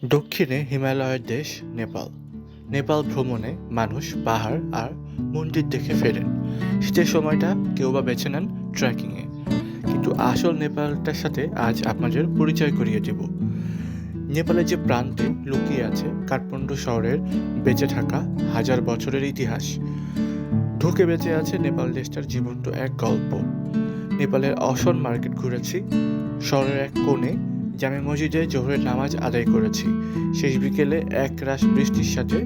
দক্ষিণে হিমালয়ের দেশ নেপাল। নেপাল ভ্রমণে মানুষ পাহাড় আর মন্দির দেখে ফেরেন। শীতের সময়টা কেউ বা বেছে নেন ট্রেকিংয়ে। কিন্তু আসল নেপালটার সাথে আজ আপনাদের পরিচয় করিয়ে দেব। নেপালের যে প্রান্তে লুকিয়ে আছে কাঠমান্ডু শহরের বেঁচে থাকা হাজার বছরের ইতিহাস। ঢুকে বেঁচে আছে নেপাল দেশটার জীবন্ত এক গল্প। নেপালের অসন মার্কেট ঘুরেছি, শহরের এক কোণে জামে মসজিদে জোহরের নামাজ আদায় করেছি। শেষ বিকেলে এক রাশ বৃষ্টির সাথে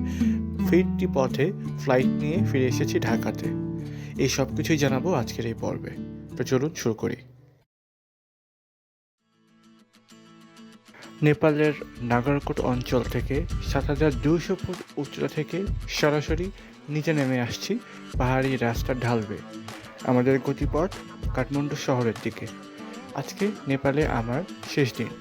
ফিরতি পথে ফ্লাইট নিয়ে ফিরে এসেছি ঢাকাতে। এই সব কিছুই জানাবো আজকের এই পর্বে। তো চলুন শুরু করি। নেপালের নাগরকোট অঞ্চল থেকে ৭,২০০ ফুট উচ্চতা থেকে সরাসরি নিচে নেমে আসছি পাহাড়ি রাস্তার ঢাল বেয়ে। আমাদের গতিপথ কাঠমান্ডু শহরের দিকে। আজকে নেপালে আমার শেষ দিন।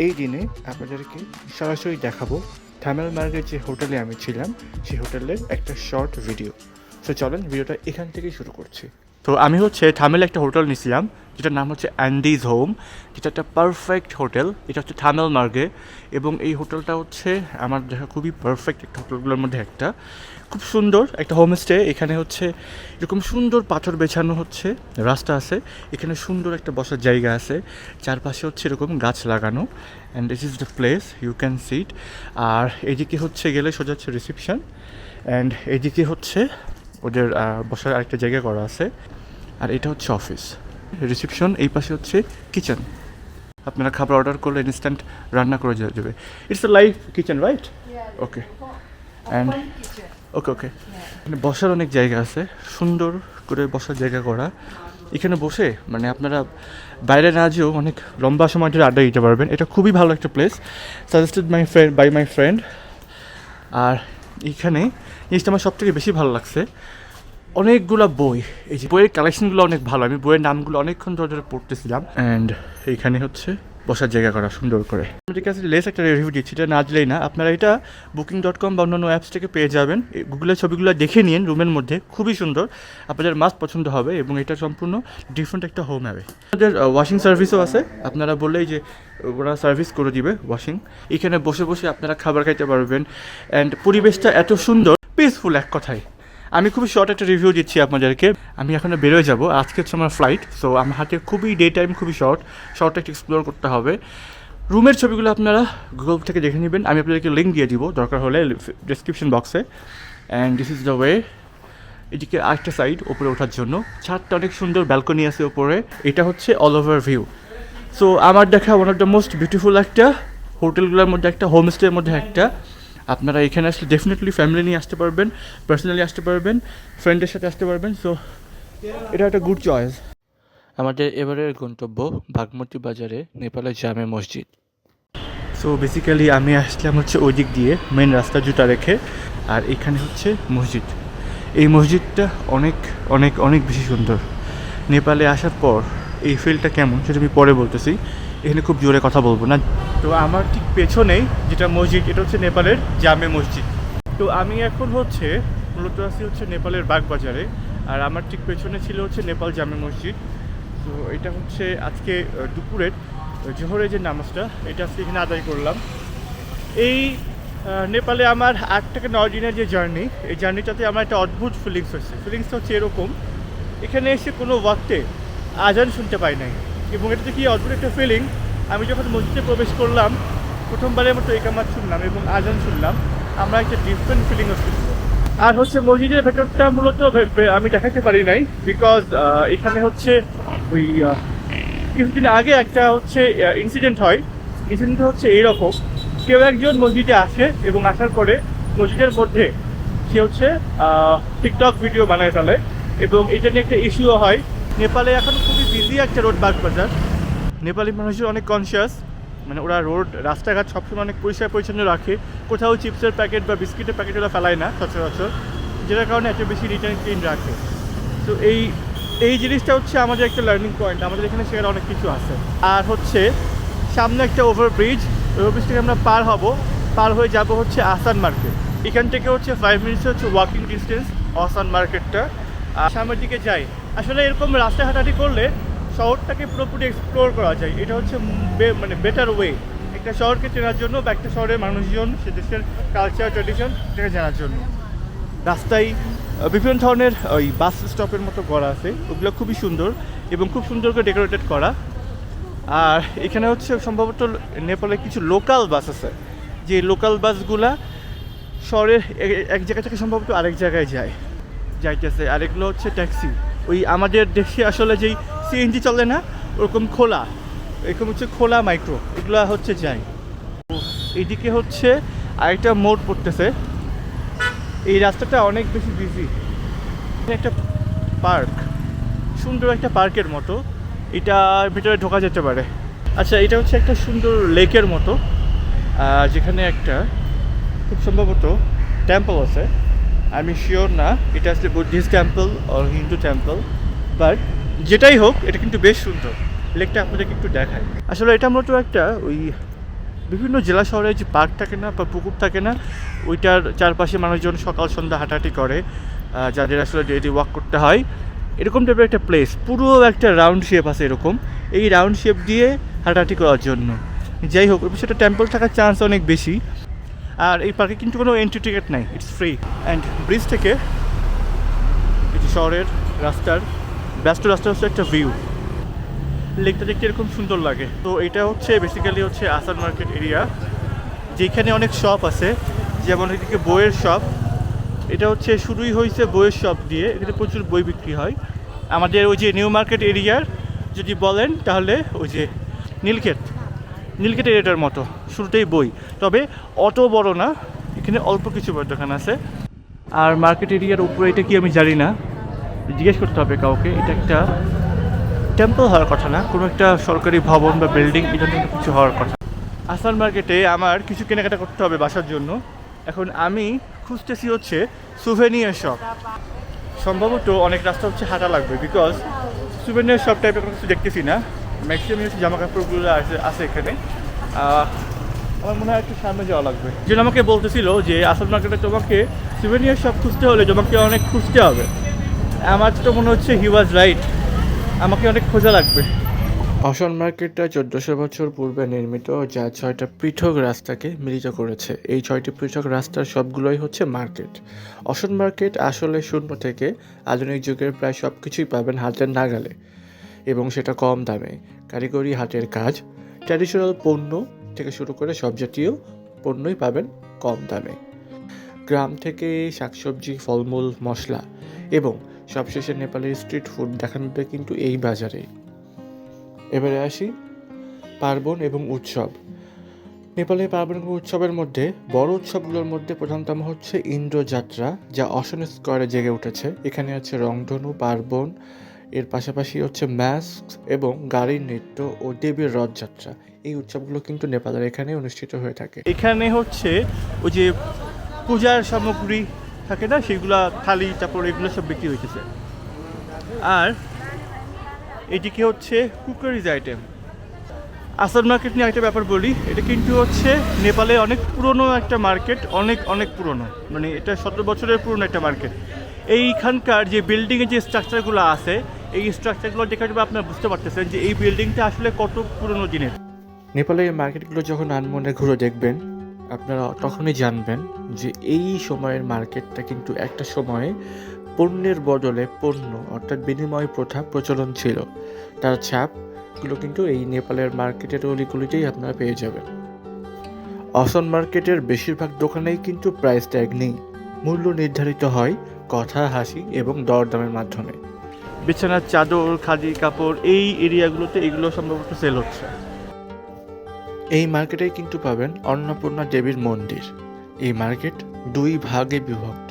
এই দিনে আপনাদেরকে সরাসরি দেখাবো থামেলমার্গের যে হোটেলে আমি ছিলাম সেই হোটেলের একটা শর্ট ভিডিও। তো চলেন ভিডিওটা এখান থেকেই শুরু করছি। তো আমি থামেলে একটা হোটেল নিয়েছিলাম যেটার নাম হচ্ছে অ্যান্ডিজ হোম, যেটা একটা পারফেক্ট হোটেল। এটা হচ্ছে থামেলমার্গে এবং এই হোটেলটা আমার দেখা খুবই পারফেক্ট একটা হোটেলগুলোর মধ্যে একটা। খুব সুন্দর একটা হোমস্টে। এখানে এরকম সুন্দর পাথর বেছানো রাস্তা আছে। এখানে সুন্দর একটা বসার জায়গা আছে, চারপাশে এরকম গাছ লাগানো। And this is the place you can sit. আর এইদিকে গেলে সোজা হচ্ছে রিসেপশন, অ্যান্ড এইদিকে ওদের বসার আরেকটা জায়গা করা আছে। আর এটা হচ্ছে অফিস। রিসেপশন, এই পাশে কিচেন। আপনারা খাবার অর্ডার করলে ইনস্ট্যান্ট রান্না করে যাবে। It's a live kitchen, right? Okay. And okay okay মানে বসার অনেক জায়গা আছে, সুন্দর করে বসার জায়গা করা। এখানে বসে আপনারা বাইরে না যেও অনেক লম্বা সময় ধরে আড্ডা দিতে পারবেন। এটা খুবই ভালো একটা place, suggested by my friend. আর এইখানে জিনিসটা আমার সবথেকে বেশি ভালো লাগছে, অনেকগুলো বই। এই যে বইয়ের কালেকশনগুলো অনেক ভালো। আমি বইয়ের নামগুলো অনেকক্ষণ ধরে পড়তেছিলাম। অ্যান্ড এইখানে বসার জায়গা করা সুন্দর করে। আমাদের কাছে লেস একটা রিভিউ দিচ্ছি, এটা না দিলেই না। আপনারা এটা booking.com বা অন্যান্য অ্যাপস থেকে পেয়ে যাবেন। গুগলের ছবিগুলো দেখে নিন, রুমের মধ্যে খুবই সুন্দর, আপনাদের মাস্ট পছন্দ হবে। এবং এটা সম্পূর্ণ ডিফারেন্ট একটা হোম হবে। আমাদের ওয়াশিং সার্ভিসও আছে, আপনারা বললেই যে ওরা সার্ভিস করে দিবে ওয়াশিং। এখানে বসে বসে আপনারা খাবার খাইতে পারবেন। অ্যান্ড পরিবেশটা এত সুন্দর, পিসফুল এক কথায়। আমি খুবই শর্ট একটা রিভিউ দিচ্ছি আপনাদেরকে। আমি এখনও বেরোয় যাব, আজকে আমার ফ্লাইট। সো আমার হাতে খুবই ডে টাইম, খুবই শর্ট একটা এক্সপ্লোর করতে হবে। রুমের ছবিগুলো আপনারা গুগল থেকে দেখে নেবেন, আমি আপনাদেরকে লিঙ্ক দিয়ে দিব দরকার হলে ডেসক্রিপশন বক্সে। And this is the way. এদিকে আরেকটা সাইড ওপরে ওঠার জন্য, ছাদটা অনেক সুন্দর, ব্যালকনি আছে ওপরে। এটা অল ওভার ভিউ। সো আমার দেখা one of the most beautiful একটা হোটেলগুলোর মধ্যে একটা, হোমস্টের মধ্যে একটা। আপনারা এখানে আসলে ডেফিনেটলি ফ্যামিলি নিয়ে আসতে পারবেন, পার্সোনালি আসতে পারবেন, ফ্রেন্ডের সাথে আসতে পারবেন। সো এটা একটা গুড চয়েস। আমাদের এবারের গন্তব্য বাগমতি বাজারে নেপালের জামে মসজিদ। সো বেসিক্যালি আমি আসলাম ওই দিক দিয়ে মেন রাস্তা জুতা রেখে। আর এখানে মসজিদ। এই মসজিদটা অনেক অনেক অনেক বেশি সুন্দর। নেপালে আসার পর এই ফিলটা কেমন সেটা আমি পরে বলতেছি, এখানে খুব জোরে কথা বলবো না। তো আমার ঠিক পেছনেই যেটা মসজিদ, এটা নেপালের জামে মসজিদ। তো আমি এখন মূলত আছি নেপালের বাগবাজারে। আর আমার ঠিক পেছনে ছিল নেপাল জামে মসজিদ। তো এটা আজকে দুপুরের জোহরের যে নামাজটা, এটা আজকে এখানে আদায় করলাম। এই নেপালে আমার ৮ থেকে ৯ দিনের যে জার্নি, এই জার্নিটাতে আমার একটা অদ্ভুত ফিলিংসটা এরকম, এখানে এসে কোনো ওয়াক্তে আজান শুনতে পাই নাই। এবং এটাতে কি অদ্ভুত একটা ফিলিং, আমি যখন মসজিদে প্রবেশ করলাম প্রথমবারের মতো একামাত শুনলাম এবং আজান শুনলাম, আমরা একটা ডিফারেন্ট ফিলিং হচ্ছিল। আর মসজিদের ভেতরটা মূলত আমি দেখাতে পারি নাই, বিকজ এখানে ওই কিছুদিন আগে একটা ইনসিডেন্ট হয়। ইনসিডেন্টটা এইরকম, কেউ একজন মসজিদে আসে এবং আসার পরে মসজিদের মধ্যে সে টিকটক ভিডিও বানায় ফেলে এবং এটা নিয়ে একটা ইস্যুও হয়। নেপালে এখন খুবই বিজি একটা রোড বাগবাজার। নেপালি মানুষজন অনেক কনসিয়াস, ওরা রাস্তাঘাট সবসময় অনেক পরিষ্কার পরিচ্ছন্ন রাখে। কোথাও চিপসের প্যাকেট বা বিস্কিটের প্যাকেট ওরা ফেলায় না সচরাচর, যেটার কারণে এত বেশি রিটার্ন ক্লিন রাখে। তো এই জিনিসটা আমাদের একটা লার্নিং পয়েন্ট। আমাদের এখানে সেখানে অনেক কিছু আছে। আর সামনে একটা ওভারব্রিজ থেকে আমরা পার হয়ে যাব আসান মার্কেট। এখান থেকে 5 মিনিটস ওয়াকিং ডিস্টেন্স আসান মার্কেটটা। আর সামনের দিকে যাই। আসলে এরকম রাস্তা হাঁটাহাঁটি করলে শহরটাকে পুরোপুরি এক্সপ্লোর করা যায়। এটা বেটার ওয়ে। একটা শহরকে চেনার জন্য বা একটা শহরের মানুষজন সে দেশের কালচার ট্র্যাডিশন এটাকে জানার জন্য। রাস্তায় বিভিন্ন ধরনের ওই বাস স্টপের মতো করা আছে, ওগুলো খুবই সুন্দর এবং খুব সুন্দর করে ডেকোরেটেড করা। আর এখানে হচ্ছে সম্ভবত নেপালে কিছু লোকাল বাস আছে, যে লোকাল বাসগুলা শহরের এক জায়গা থেকে সম্ভবত আরেক জায়গায় যাইতেছে। আর এগুলো হচ্ছে ট্যাক্সি, ওই আমাদের দেশে আসলে যেই সিএনজি চলে না ওরকম খোলা, এরকম হচ্ছে খোলা মাইক্রো, এগুলো হচ্ছে যায়। এইদিকে হচ্ছে আরেকটা মোড় পড়তেছে, এই রাস্তাটা অনেক বেশি বিজি। একটা পার্ক, সুন্দর একটা পার্কের মতো, এটার ভিতরে ঢোকা যেতে পারে। আচ্ছা, এটা হচ্ছে একটা সুন্দর লেকের মতো, যেখানে একটা খুব সম্ভবত টেম্পল আছে। আমি শিওর না এটা আসলে বুদ্ধিস্ট টেম্পল আর হিন্দু টেম্পল, বাট যেটাই হোক এটা কিন্তু বেশ সুন্দর। লেকটা আপনাদেরকে একটু দেখায়। আসলে এটা মূলত একটা ওই বিভিন্ন জেলা শহরে যে পার্ক থাকে না বা পুকুর থাকে না, ওইটার চারপাশে মানুষজন সকাল সন্ধ্যা হাঁটাহাঁটি করে, যাদের আসলে ডেইলি ওয়াক করতে হয়। এরকম টাইপের একটা প্লেস, পুরো একটা রাউন্ড শেপ আছে এরকম, এই রাউন্ড শেপ দিয়ে হাঁটাহাঁটি করার জন্য। যাই হোক, সেটা টেম্পল থাকার চান্স অনেক বেশি। আর এই পার্কে কিন্তু কোনো এন্ট্রি টিকিট নাই, ইটস ফ্রি। অ্যান্ড ব্রিজ থেকে এই যে শহরের রাস্তার ব্যস্ত রাস্তা হচ্ছে একটা ভিউ, লেকটা দেখতে এরকম সুন্দর লাগে। তো এটা হচ্ছে বেসিক্যালি হচ্ছে আসান মার্কেট এরিয়া, যেখানে অনেক শপ আছে, যেমন এদিকে বইয়ের শপ। এটা হচ্ছে শুরুই হয়েছে বইয়ের শপ দিয়ে, এখানে প্রচুর বই বিক্রি হয়। আমাদের ওই যে নিউ মার্কেট এরিয়ার যদি বলেন তাহলে ওই যে নীলক্ষেত এরিয়াটার মতো শুরুতেই বই, তবে অত বড় না, এখানে অল্প কিছু বইয়ের দোকান আছে। আর মার্কেট এরিয়ার উপরে এটা কি আমি জানি না, জিজ্ঞেস করতে হবে কাউকে। এটা একটা টেম্পল হওয়ার কথা না, কোনো একটা সরকারি ভবন বা বিল্ডিং, এটা কিন্তু কিছু হওয়ার কথা। আসান মার্কেটে আমার কিছু কেনাকাটা করতে হবে বাসার জন্য। এখন আমি খুঁজতেছি হচ্ছে সুভেনিয়ার শপ। সম্ভবত অনেক রাস্তা হচ্ছে হাঁটা লাগবে, বিকজ সুভেনিয়ার শপ টাইপের কোনো কিছু দেখতেছি না। ম্যাক্সিমাম হচ্ছে জামা কাপড়গুলো আছে এখানে। আমার মনে হয় একটু সামনে যাওয়া লাগবে। যেন আমাকে বলতেছিল যে আসান মার্কেটে তোমাকে সুভেনিয়ার শপ খুঁজতে হলে তোমাকে অনেক খুঁজতে হবে। আমার তো মনে হচ্ছে হি ওয়াজ রাইট, আমাকে অনেক খোঁজা লাগবে। আসান মার্কেটটা 1400 বছর পূর্বে নির্মিত, যা 6টা পৃথক রাস্তাকে মিলিত করেছে। এই 6টি পৃথক রাস্তার সবগুলোই হচ্ছে মার্কেট। আসান মার্কেট আসলে শূন্য থেকে আধুনিক যুগের প্রায় সব কিছুই পাবেন হাতের নাগালে, এবং সেটা কম দামে। কারিগরি হাতের কাজ, ট্র্যাডিশনাল পণ্য থেকে শুরু করে সব জাতীয় পণ্যই পাবেন কম দামে। গ্রাম থেকে শাকসবজি, ফলমূল, মশলা এবং সবশেষে নেপালের স্ট্রিট ফুড দেখা মিলবে কিন্তু এই বাজারে। এবারে আসি পার্বণ এবং উৎসব। নেপালের পার্বণ এবং উৎসবের মধ্যে বড় উৎসবগুলোর মধ্যে প্রধানতম হচ্ছে ইন্দ্রযাত্রা, যা অশোক স্কোয়ারে জেগে উঠেছে। এখানে আছে রংধনু পার্বণ, এর পাশাপাশি হচ্ছে ম্যাস্ক এবং গাড়ির নৃত্য ও দেবীর রথযাত্রা। এই উৎসবগুলো কিন্তু নেপালের এখানে অনুষ্ঠিত হয়ে থাকে। এখানে হচ্ছে ওই যে পূজার সামগ্রী থাকে না, সেগুলা থালি তারপর এগুলো সব বিক্রি হইতেছে। আর এদিকে হচ্ছে কুকারিজ আইটেম। আসান মার্কেট নিয়ে একটা ব্যাপার বলি, এটা কিন্তু হচ্ছে নেপালে অনেক পুরনো একটা মার্কেট, অনেক পুরনো, মানে এটা 17 বছরের পুরনো একটা মার্কেট। এইখানকার যে বিল্ডিংয়ের যে স্ট্রাকচারগুলো আছে, এই স্ট্রাকচারগুলো দেখে আপনারা বুঝতে পারতেছেন যে এই বিল্ডিংটা আসলে কত পুরনো দিনের। নেপালের মার্কেটগুলো যখন আনমনে ঘুরে দেখবেন, আপনারা তখনই জানবেন যে এই সময়ের মার্কেটটা কিন্তু একটা সময়ে পণ্যের বদলে পণ্য অর্থাৎ বিনিময় প্রথা প্রচলন ছিল। তার ছাপগুলো কিন্তু এই নেপালের মার্কেটের অলিগুলিতেই আপনারা পেয়ে যাবেন। আসান মার্কেটের বেশিরভাগ দোকানেই কিন্তু প্রাইস ট্যাগ নেই, মূল্য নির্ধারিত হয় কথা, হাসি এবং দরদামের মাধ্যমে। বিছানার চাদর, খাদি কাপড়, এই এরিয়াগুলোতে এগুলো সম্ভবত সেল হচ্ছে। এই মার্কেটেই কিন্তু পাবেন অন্নপূর্ণা দেবীর মন্দির। এই মার্কেট 2 ভাগে বিভক্ত।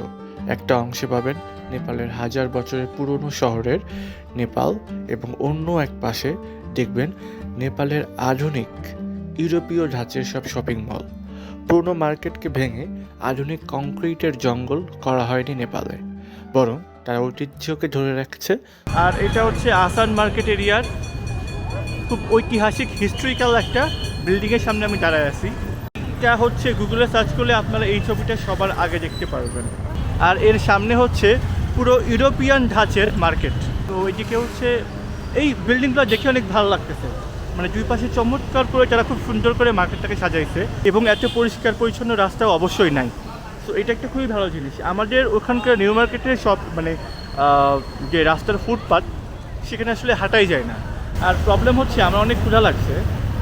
একটা অংশে পাবেন নেপালের 1000 বছরের পুরনো শহরের নেপাল, এবং অন্য এক পাশে দেখবেন নেপালের আধুনিক ইউরোপীয় ধাঁচের সব শপিং মল। পুরনো মার্কেটকে ভেঙে আধুনিক কংক্রিটের জঙ্গল করা হয়নি নেপালে, বরং তারা ঐতিহ্যকে ধরে রাখছে। আর এটা হচ্ছে আসান মার্কেট এরিয়ার খুব ঐতিহাসিক হিস্ট্রিক্যাল একটা বিল্ডিংয়ের সামনে আমি দাঁড়ায় আছি। এটা হচ্ছে গুগলে সার্চ করলে আপনারা এই ছবিটা সবার আগে দেখতে পারবেন। আর এর সামনে হচ্ছে পুরো ইউরোপিয়ান ধাঁচের মার্কেট। তো ওইদিকে হচ্ছে এই বিল্ডিংগুলো দেখে অনেক ভালো লাগতেছে। মানে দুই পাশে চমৎকার করে তারা খুব সুন্দর করে মার্কেটটাকে সাজাইছে এবং এত পরিষ্কার পরিচ্ছন্ন রাস্তাও অবশ্যই নাই। তো এটা একটা খুবই ভালো জিনিস। আমাদের ওখানকার নিউ মার্কেটের সব মানে যে রাস্তার ফুটপাথ সেখানে আসলে হাঁটাই যায় না। আর প্রবলেম হচ্ছে আমার অনেক ক্ষুধা লাগছে,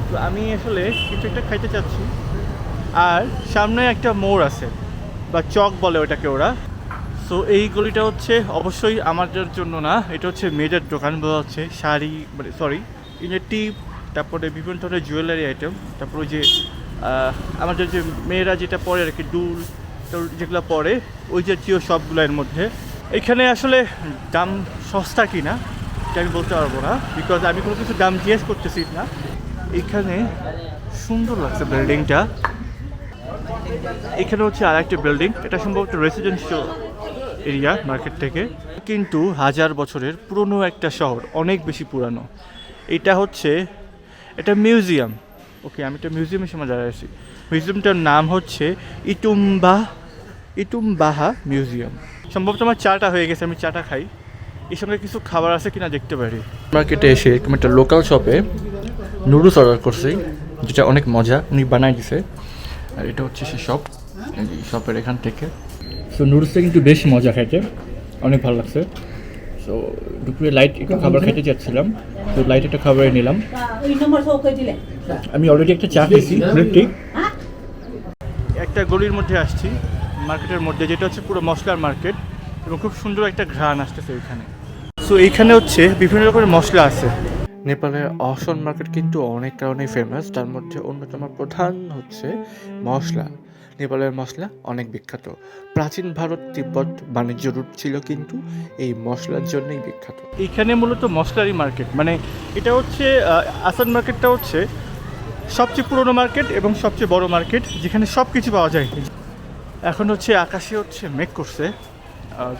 তো আমি আসলে কিছু একটা খাইতে চাচ্ছি। আর সামনে একটা মোড় আছে বা চক বলে ওটাকে ওরা। সো এই গলিটা হচ্ছে অবশ্যই আমাদের জন্য না, এটা হচ্ছে মেয়েদের দোকান বলা হচ্ছে, শাড়ি মানে সরি টিপ, তারপরে বিভিন্ন ধরনের জুয়েলারি আইটেম, তারপরে ওই যে আমাদের যে মেয়েরা যেটা পরে আর কি দুল যেগুলো পরে ওই জাতীয় সবগুলো এর মধ্যে। এখানে আসলে দাম সস্তা কিনা এটা আমি বলতে পারবো না, বিকজ আমি কোনো কিছু দাম জিজ্ঞেস করতেছি না। এখানে সুন্দর লাগছে বিল্ডিংটা। এখানে হচ্ছে আর একটা বিল্ডিং, এটা সম্ভবত রেসিডেন্সিয়াল এরিয়া মার্কেট থেকে, কিন্তু হাজার বছরের পুরনো একটা শহর, অনেক বেশি পুরানো। এটা হচ্ছে এটা মিউজিয়াম। ওকে, আমি একটা মিউজিয়ামের সময় দাঁড়ায় আছি। মিউজিয়ামটার নাম হচ্ছে ইটুমবাহা মিউজিয়াম। সম্ভবত আমার চাটা হয়ে গেছে, আমি চাটা খাই। এর সঙ্গে কিছু খাবার আছে কিনা দেখতে পারি। মার্কেটে এসে এরকম একটা লোকাল শপে নুডলস অর্ডার করছি, যেটা অনেক মজা, উনি বানাই দিছে। আর এটা হচ্ছে সে শপ, এই শপের এখান থেকে। সো নুডলসটা কিন্তু বেশ মজা খাইতে, অনেক ভালো লাগছে। সো দুপুরে লাইট একটু খাবার খেতে চাচ্ছিলাম, তো লাইট একটা খাবারে নিলাম। আমি অলরেডি একটা চা খেয়েছি, ঠিক একটা গলির মধ্যে আসছি মার্কেটের মধ্যে, যেটা হচ্ছে পুরো মশলার মার্কেট এবং খুব সুন্দর একটা ঘ্রাণ আসতেছে এখানে। সো এইখানে হচ্ছে বিভিন্ন রকমের মশলা আছে। নেপালের অসন মার্কেট কিন্তু অনেক কারণেই ফেমাস, তার মধ্যে অন্যতম প্রধান হচ্ছে মশলা। নেপালের মশলা অনেক বিখ্যাত। প্রাচীন ভারত তিব্বত বাণিজ্য রুট ছিল কিন্তু এই মশলার জন্যই বিখ্যাত। এইখানে মূলত মশলারই মার্কেট, মানে এটা হচ্ছে আসান মার্কেটটা হচ্ছে সবচেয়ে পুরনো মার্কেট এবং সবচেয়ে বড় মার্কেট, যেখানে সব কিছু পাওয়া যায়। এখন হচ্ছে আকাশে হচ্ছে মেঘ করছে,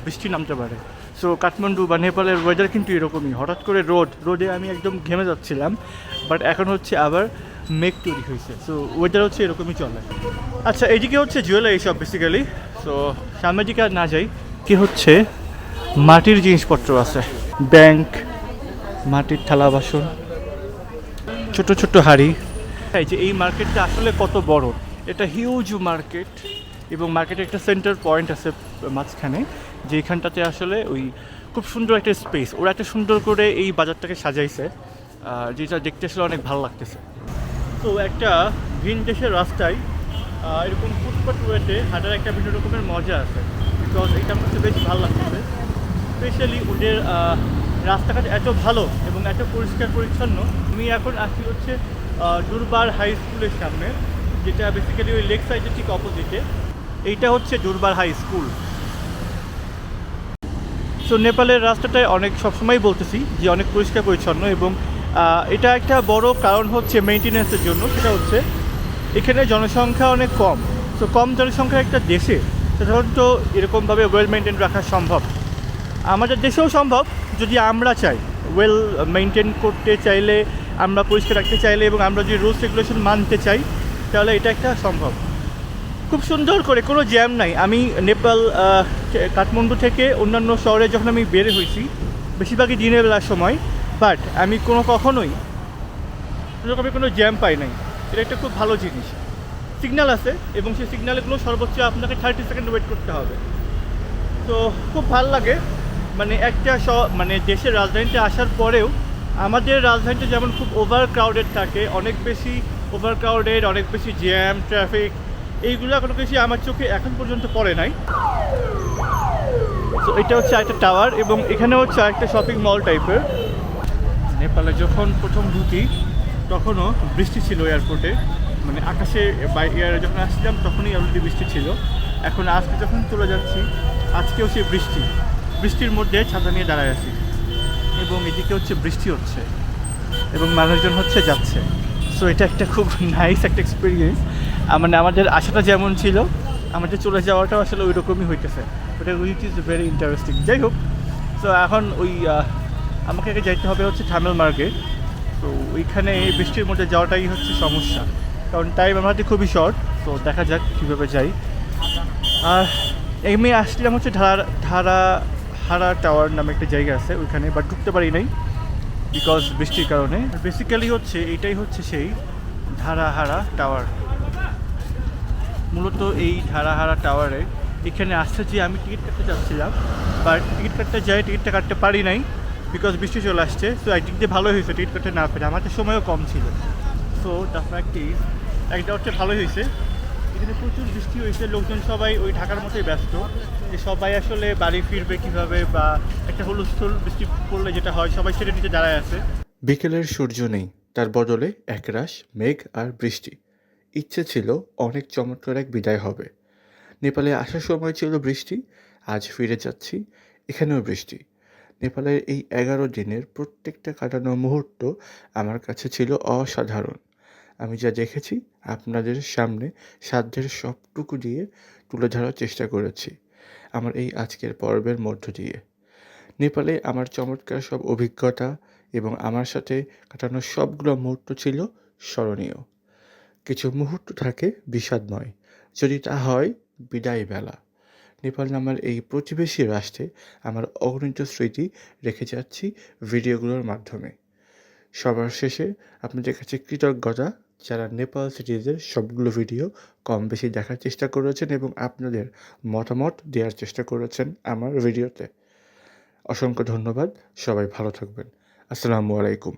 বৃষ্টি নামতে পারে। সো কাঠমান্ডু বা নেপালের ওয়েদার কিন্তু এরকমই, হঠাৎ করে রোদে আমি একদম ঘেমে যাচ্ছিলাম, বাট এখন হচ্ছে আবার মেঘ তৈরি হয়েছে। সো ওয়েদার হচ্ছে এরকমই চলে। আচ্ছা, এইদিকে হচ্ছে জুয়েলারি সব বেসিক্যালি। সো সামনের দিকে আর না যাই, কি হচ্ছে মাটির জিনিসপত্র আছে, ব্যাংক, মাটির থালা বাসন, ছোট ছোট হাড়ি। এই যে এই মার্কেটটা আসলে কত বড়, এটা হিউজ মার্কেট এবং মার্কেটের একটা সেন্টার পয়েন্ট আছে মাঝখানে, যেখানটাতে আসলে ওই খুব সুন্দর একটা স্পেস, ওরা একটা সুন্দর করে এই বাজারটাকে সাজাইছে, যেটা দেখতে আসলে অনেক ভালো লাগতেছে। তো একটা ভিন দেশের রাস্তায় এরকম ফুটপাথ ওয়েতে হাঁটার একটা বিভিন্ন রকমের মজা আছে, বিকজ এটা আমার কাছে বেশ ভালো লাগতেছে। স্পেশালি ওদের রাস্তাঘাট এত ভালো এবং এত পরিষ্কার পরিচ্ছন্ন। আমি এখন আসি হচ্ছে দুর্বার হাই স্কুলের সামনে, যেটা বেসিক্যালি ওই লেক সাইডের ঠিক অপোজিটে। এইটা হচ্ছে দুর্বার হাই স্কুল। সো নেপালের রাস্তাটায় অনেক সবসময় বলতেছি যে অনেক পরিষ্কার পরিচ্ছন্ন, এবং এটা একটা বড় কারণ হচ্ছে মেনটেন্যান্সের জন্য। সেটা হচ্ছে এখানে জনসংখ্যা অনেক কম। সো কম জনসংখ্যার একটা দেশে সাধারণত এরকমভাবে ওয়েল মেনটেন রাখা সম্ভব। আমাদের দেশেও সম্ভব যদি আমরা চাই, ওয়েল মেনটেন করতে চাইলে, আমরা পরিষ্কার রাখতে চাইলে এবং আমরা যদি রুলস রেগুলেশন মানতে চাই, তাহলে এটা একটা সম্ভব। খুব সুন্দর করে, কোনো জ্যাম নাই। আমি নেপাল কাঠমান্ডু থেকে অন্যান্য শহরে যখন আমি বের হয়েছি, বেশিরভাগই দিনের বেলার সময়, বাট আমি কখনোই কোনো জ্যাম পাই নাই। এটা একটা খুব ভালো জিনিস। সিগন্যাল আছে এবং সেই সিগন্যালগুলো সর্বোচ্চ আপনাকে 30 সেকেন্ড ওয়েট করতে হবে। তো খুব ভালো লাগে, মানে একটা মানে দেশের রাজধানীতে আসার পরেও আমাদের রাজধানীতে যেমন খুব ওভার ক্রাউডেড থাকে, অনেক বেশি ওভার ক্রাউডেড, অনেক বেশি জ্যাম, ট্রাফিক, এইগুলো কোনো কিছু আমার চোখে এখন পর্যন্ত পড়ে নাই। তো এটা হচ্ছে একটা টাওয়ার এবং এখানে হচ্ছে একটা শপিং মল টাইপের। নেপালে যখন প্রথম ঢুকি তখনও বৃষ্টি ছিল এয়ারপোর্টে, মানে আকাশে এয়ারে যখন আসছিলাম তখনই অলরেডি বৃষ্টি ছিল। এখন আজকে যখন চলে যাচ্ছি, আজকেও সেই বৃষ্টির মধ্যে ছাতা নিয়ে দাঁড়ায় আছি এবং এদিকে হচ্ছে বৃষ্টি হচ্ছে এবং মানুষজন হচ্ছে যাচ্ছে। সো এটা একটা খুব নাইস একটা এক্সপিরিয়েন্স। মানে আমাদের আশাটা যেমন ছিল, আমাদের চলে যাওয়াটাও আসলে ওই রকমই হইতেছে। ওটা উইচ ইজ ভেরি ইন্টারেস্টিং। যাই হোক, সো এখন ওই আমাকে যাইতে হবে হচ্ছে থামেল মার্গে। তো ওইখানে বৃষ্টির মধ্যে যাওয়াটাই হচ্ছে সমস্যা, কারণ টাইম আমার হাতে খুবই শর্ট। তো দেখা যাক কীভাবে যাই। আর এমনি আসলাম হচ্ছে হারা টাওয়ার নামে একটা জায়গা আছে ওইখানে, বাট ঢুকতে পারি নাই। বিকজ বৃষ্টির কারণে। বেসিক্যালি হচ্ছে এটাই হচ্ছে সেই ধারাহারা টাওয়ার। মূলত এই ধারাহারা টাওয়ারে এখানে আসছে যে আমি টিকিট কাটতে যাচ্ছিলাম, বাট টিকিট কাটতে যাই টিকিটটা কাটতে পারি নাই বিকজ বৃষ্টি চলে আসছে। সো একদিক দিয়ে ভালোই হয়েছে টিকিট কাটতে না পেরে, আমার তো সময়ও কম ছিল। সো দ্য ফ্যাক্ট ইজ একটা হচ্ছে ভালোই হয়েছে, এখানে প্রচুর বৃষ্টি হয়েছে, লোকজন সবাই ওই ঢাকার মতোই ব্যস্ত যে সবাই আসলে বাড়ি ফিরবে কীভাবে, বা একটা হুলস্থুল বৃষ্টি পড়লে যেটা হয় সবাই সেটা নিচে দাঁড়ায় আছে। বিকেলের সূর্য নেই, তার বদলে একরাশ মেঘ আর বৃষ্টি। ইচ্ছে ছিল অনেক চমৎকার এক বিদায় হবে। নেপালে আসার সময় ছিল বৃষ্টি, আজ ফিরে যাচ্ছি, এখানেও বৃষ্টি। নেপালের এই 11 দিনের প্রত্যেকটা কাটানো মুহূর্ত আমার কাছে ছিল অসাধারণ। আমি যা দেখেছি আপনাদের সামনে সাধ্যের সবটুকু দিয়ে তুলে ধরার চেষ্টা করেছি আমার এই আজকের পর্বের মধ্য দিয়ে। নেপালে আমার চমৎকার সব অভিজ্ঞতা এবং আমার সাথে কাটানো সবগুলো মুহূর্ত ছিল স্মরণীয়। কিছু মুহূর্ত থাকে বিষাদময়, যদি তা হয় বিদায় বেলা। নেপাল নামের এই প্রতিবেশী রাষ্ট্রে আমার অগণিত স্মৃতি রেখে যাচ্ছি ভিডিওগুলোর মাধ্যমে। সবার শেষে আপনাদের কাছে কৃতজ্ঞতা যারা নেপাল সিরিজের সবগুলো ভিডিও কম বেশি দেখার চেষ্টা করেছেন এবং আপনাদের মতামত দেওয়ার চেষ্টা করেছেন আমার ভিডিওতে। অসংখ্য ধন্যবাদ। সবাই ভালো থাকবেন। আসসালামু আলাইকুম।